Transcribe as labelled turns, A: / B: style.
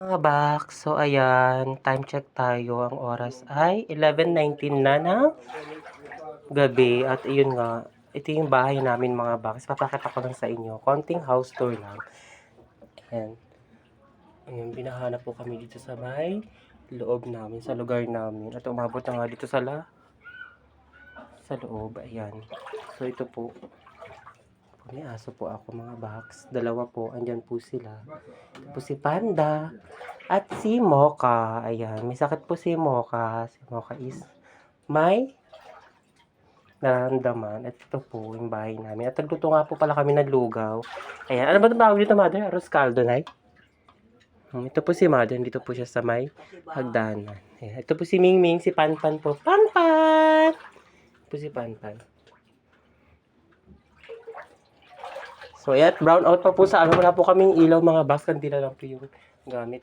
A: Mga box, so ayan, time check tayo. Ang oras ay 11:19 na ng gabi. At ayun nga, ito yung bahay namin mga box. Papakita ko lang sa inyo. Konting house tour lang. Ayan. Ayan, binahanap po kami dito sa may loob namin, sa lugar namin. At umabot na nga dito sa loob. Ayan. So ito po. May aso po ako mga box. Dalawa po. Andyan po sila. Ito po si Panda. At si Mocha. Ayan. May sakit po si Mocha. Si Mocha is may nararamdaman. At ito po yung bahay namin. At nagluto nga po pala kami ng lugaw. Ayan. Ano ba itong tawag dito, Mother? Arroz caldo, Nay? Ito po si Mother. Dito po siya sa may hagdanan. Ayan. Ito po si Mingming. Si Panpan po. Panpan! Ito po si Panpan. So, ayan. Brown out pa po sa ano. Wala po kaming ilaw mga box. Kandila lang po yung gamit.